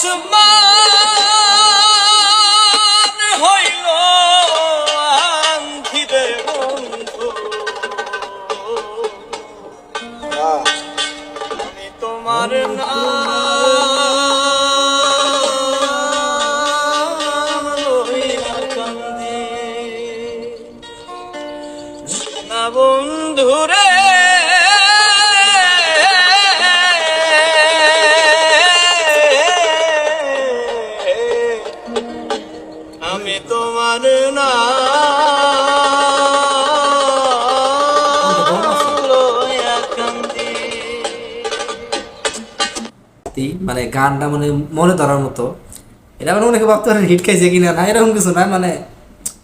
আসমান হইল আন্ধিরে বন্ধু, আমি তোমার নাম লইয়া কান্দি না বন্ধুরে। আমি তোমার নাম লইয়া কান্দি। মানে গানটা মানে মনে ধরার মতো, এটা মানে অনেকে ভাবতে পারে হিট খাইছে কিনা, না এরকম কিছু না, মানে